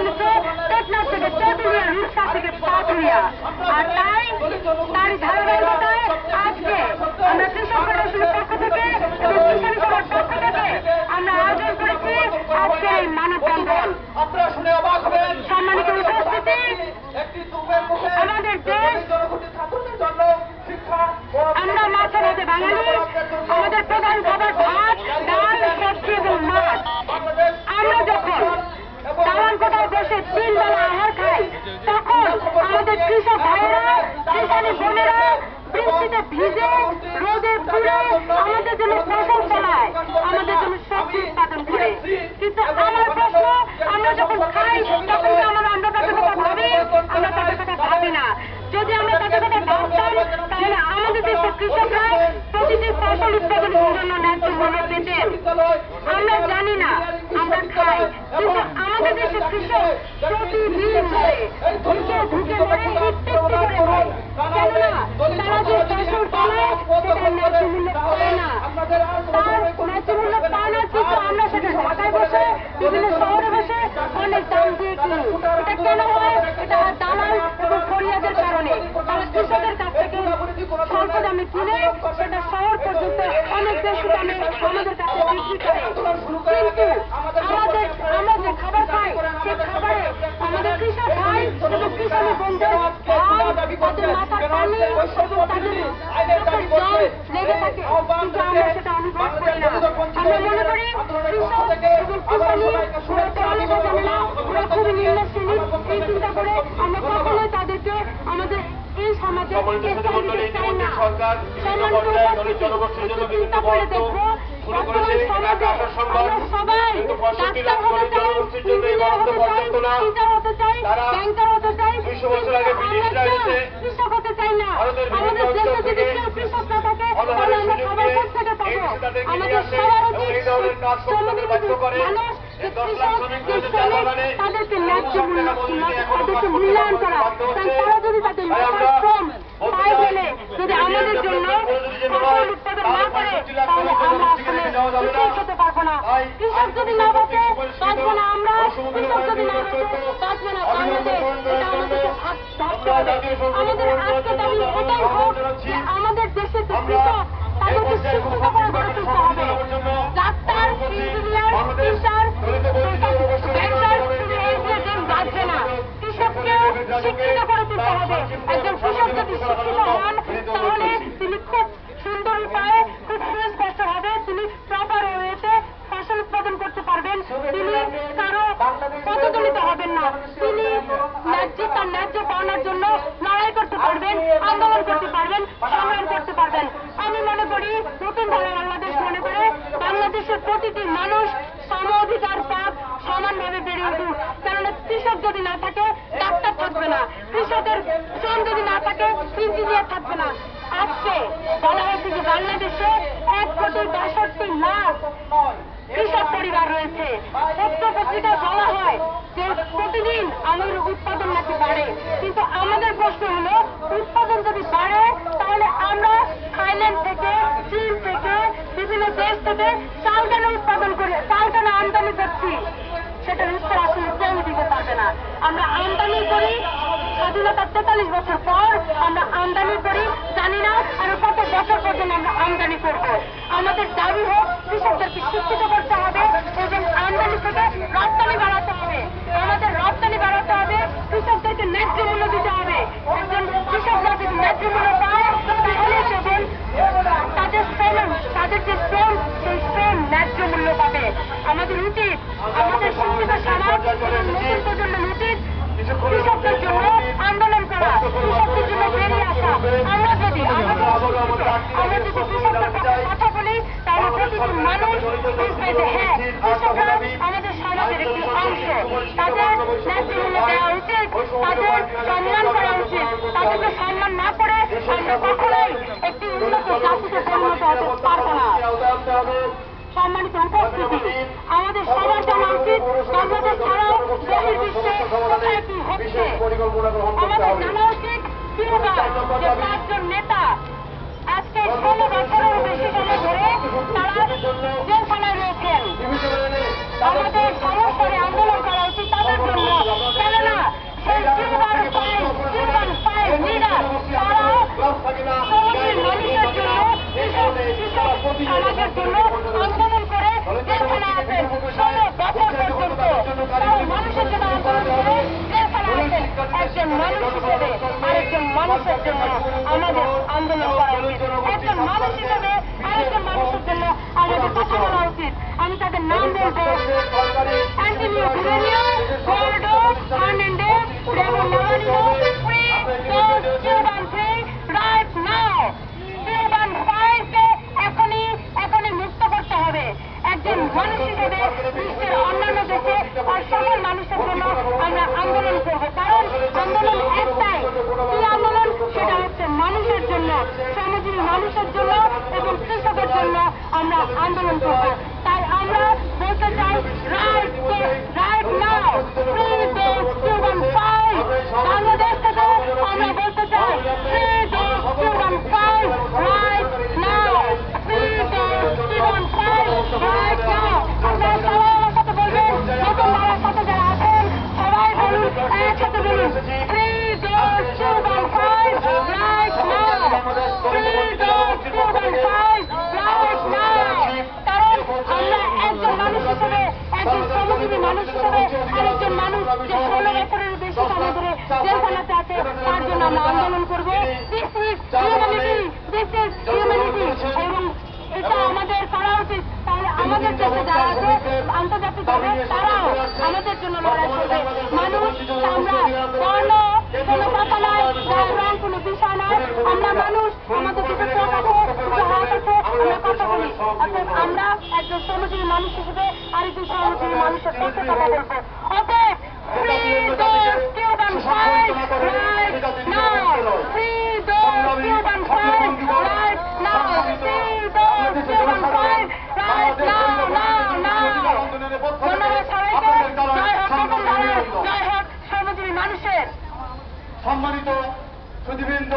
চলেছে টেকনাফ থেকে চটুলিয়া, রূপসা থেকে পাটুলিয়া। আর তারই ধারাবাহিকতায় আজকে আমরা কৃষক ফেডারেশনের পক্ষ থেকে এবং কিষাণ সভার পক্ষ থেকে আমরা আয়োজন করেছি আজকে এই মানববন্ধন। সম্মানিত উপস্থিতি, আমাদের দেশ, আমরা মাছে ভাতে বাঙালি, আমাদের প্রধান খাবার ভাত, ডাল, সবজি এবং মাছ। আমরা যখন দালান কোঠায় বসে 3 বেলা আহার খাই, তখন আমাদের কৃষক ভাইয়েরা, কিষানী বোনেরা বৃষ্টিতে ভিজে, রোদে পুড়ে আমাদের জন্য ফসল ফলায়, আমাদের জন্য সবজি উৎপাদন করে। কিন্তু আমার প্রশ্ন, আমরা যখন খাই তখন আমরা তাদের কথা ভাবি? আমরা তাদের কথা ভাবি না। যদি আমরা তাদের কথা ভাবতাম তাহলে আমাদের দেশের কৃষকরা প্রতিটি ফসল উৎপাদনের জন্য ন্যায্য মূল্য পেতেন। আমরা জানি না, আমরা খাই, কিন্তু আমাদের দেশের কৃষক প্রতিদিন মরে, ঢুকে ঢুকে মরে, একটু করে মরে। কেননা তারা যে ফসল ফলায় সেটা ন্যায্য মূল্য পায় না। তার ন্যায্য মূল্য পায় না, কিন্তু আমরা সেটা ঢাকায় বসে, বিভিন্ন শহরে বসে অনেক দাম দিয়ে কিনি। এটা কেন হয়? এটা দালাল এবং ফরিয়াদের কারণে। তারা কৃষকের কাছ থেকে স্বল্প দামে কিনে সেটা শহর পর্যন্ত অনেক বেশি দামে আমাদের কাছে বিক্রি করে। কিন্তু আমরা যে খাবার খাই, সে খাবারে আমাদের কৃষক ভাই এবং কৃষকের বন্ধুদের তাদের মাথার পানি এবং তাদের চোখের জল লেগে থাকে, কিন্তু আমরা সেটা অনুভব করি না। আমরা মনে করি কৃষক এবং কিষানী ওরা তো অনেক জানে না, ওরা খুবই নিম্ন শ্রেণীর। এই চিন্তা করে আমরা কখনোই তাদেরকে আমাদের এই সমাজে চাই না। চিন্তা করে দেখবো বর্তমান সমাজে আমরা সবাই ডাক্তার হতে চাই, ইঞ্জিনিয়ার হতে চাই, টিচার হতে চাই, ব্যাংকার হতে চাই, কৃষক হতে চাই না। আমাদের দেশে যদি কেউ কৃষক না থাকে তাহলে আমরা খাবার কোথা থেকে পাবো? আমাদের সবার উচিত মানুষ তাদেরকে ন্যায্য মূল্য, তাদেরকে মূল্যায়ন করা। তারা যদি তাদের শ্রম পায় বলে যদি আমাদের জন্য ফসল উৎপাদন না করে তাহলে আমরা আসলে কিছুই খেতে পারবো না। কৃষক যদি না বাঁচে বাঁচবো না আমরা, কৃষক যদি না বাঁচে বাঁচবে না বাংলাদেশ। এটা আমাদেরকে ভাবতে হবে। আমাদের আজকে দাবি এটাই হোক যে আমাদের দেশে যে কৃষক তাদেরকে শিক্ষিত করে গড়ে তুলতে হবে। ডাক্তার, ইঞ্জিনিয়ার, টিচার, ব্যাংকার বাঁচবে না। কৃষককে শিক্ষিত করে তুলতে হবে। একজন কৃষক যদি শিক্ষিত হন তাহলে তিনি খুব সুন্দর উপায়ে, খুব সুস্পষ্ট হবে, তিনি প্রপার ওয়েতে ফসল উৎপাদন করতে পারবেন। তিনি কারো পদদলিত হবেন না। তিনি তার ন্যায্য পাওনার জন্য লড়াই করতে পারবেন, আন্দোলন করতে পারবেন, সংগ্রাম করতে পারবেন। আমি মনে করি নতুন ধারা বাংলাদেশ মনে করে বাংলাদেশের প্রতিটি মানুষ সম অধিকার পাক, সমানভাবে বেড়ে উঠুক। কারণ কৃষক যদি না থাকে ডাক্তার থাকবে না, কৃষকের শ্রম যদি না থাকে ইঞ্জিনিয়ার থাকবে না। আজকে বলা হয়েছে যে বাংলাদেশে 1,62,00,000 কৃষক পরিবার রয়েছে। পত্র পত্রিকায় বলা হয় যে প্রতিদিন আমাদের উৎপাদন নাকি বাড়ে, কিন্তু আমাদের প্রশ্ন হলো উৎপাদন যদি বাড়ে তাহলে আমরা থাইল্যান্ড থেকে, চীন থেকে, বিভিন্ন দেশ থেকে চাল কেন উৎপাদন করে, চাল কেন আমদানি করছি? সেটার উত্তর আসলে কেউ দিতে পারবে না। আমরা আমদানি করি স্বাধীনতার 43 বছর পর, আমরা আমদানি করি জানি না আরো কত বছর পর্যন্ত আমরা আমদানি করব। আমাদের দাবি হোক কৃষকদেরকে শিক্ষিত করতে হবে এবং আমদানি থেকে রপ্তানি বাড়াতে হবে। আমাদের রপ্তানি বাড়াতে হবে, কৃষকদেরকে ন্যায্য মূল্য দিতে হবে। একজন কৃষকরা যদি ন্যায্য মূল্য পায় তাহলে কেবল তাদের যে শ্রম, সেই শ্রম ন্যায্য মূল্য পাবে। আমাদের উচিত, আমাদের শিক্ষিত সমাজ এবং নতুন প্রজন্মের উচিত কৃষকদের জন্য আন্দোলন করা, কৃষকদের জন্য বেরিয়ে আসা। আমরা যদি কৃষকদের কথা বলি তাহলে প্রতিটি মানুষ বুঝবে যে হ্যাঁ, কৃষকরা আমাদের সমাজের একটি অংশ। তাদের ন্যায্য মূল্য দেওয়া উচিত, তাদের সম্মান করা উচিত। তাদেরকে সম্মান না করে আমরা কখনোই একটি উন্নত জাতিতে পরিণত হতে পারবো না। সম্মানিত উপস্থিতি, আমাদের সবার জানা উচিত বাংলাদেশ ছাড়াও বহির্বিশ্বে কোথায় কি হচ্ছে। আমাদের জানা উচিত কিউবার যে 5 জন নেতা আজকে 16 বছরের বেশি সময় ধরে তারা জেলখানায় রয়েছেন। আমাদের সমস্তরে আন্দোলন করা উচিত তাদের জন্য, মানুষের জন্য আমাদের আন্দোলন করা উচিত। একজন মানুষ হিসেবে আরেকজন মানুষের জন্য আমাদের কথা বলা উচিত। আমি তাদের নাম বলবো: Antonio Guerrero, Gerardo Fernandez, Ramon নাভারিনো, free those Cuban three right now. Cuban ফাইভকে এখনই মুক্ত করতে হবে। একজন মানুষ হিসেবে বিশ্বের অন্যান্য দেশে আর সকল মানুষের জন্য আমরা আন্দোলন করবো, কারণ আন্দোলন একটাই। কি আন্দোলন? সেটা হচ্ছে মানুষের জন্য, শ্রমজীবী মানুষের জন্য এবং কৃষকের জন্য আমরা আন্দোলন করবো। তাই আমরা বলতে চাই, right now free those Cuban five. Bangladesh থেকে আমরা বলতে চাই, free those Cuban five right now, free those Cuban five right now. আপনারা সবাই আমার সাথে বলবেন, নতুন বাংলার সাথে যারা আছেন সবাই বলুন, একসাথে বলুন, free those Cuban five right now, free those Cuban five right now. কারণ আমরা একজন মানুষ হিসেবে, একজন শ্রমজীবী মানুষ হিসেবে আরেকজন মানুষ যে 16 বছরের বেশি সময় ধরে জেলখানাতে আছে তার জন্য আমরা আন্দোলন করবো। দিস ইজ হিউম্যানিটি এবং এটা আমাদের করা উচিত। তাহলে আমাদের দেশে যারা আছে আন্তর্জাতিকভাবে তারাও আমাদের জন্য লড়াই করবে। মানুষ আমরা বর্ণ কোনো কথা নয়, রং কোনো বিষয় নয়। আমরা মানুষ, আমাদের দুটো চোখ আছে, দুটো হাত আছে, আমরা কথা বলি। অতএব আমরা একজন শ্রমজীবী মানুষ হিসেবে আরেকজন শ্রমজীবী মানুষের পক্ষে কথা বলবো। অতএব free those Cuban five right now, free those Cuban five right now, free those Cuban five right now. ধন্যবাদ সবাইকে। জয় হোক নতুন বাংলা, জয় হোক শ্রমজীবী মানুষের। সম্মানিত সুধীবৃন্দ,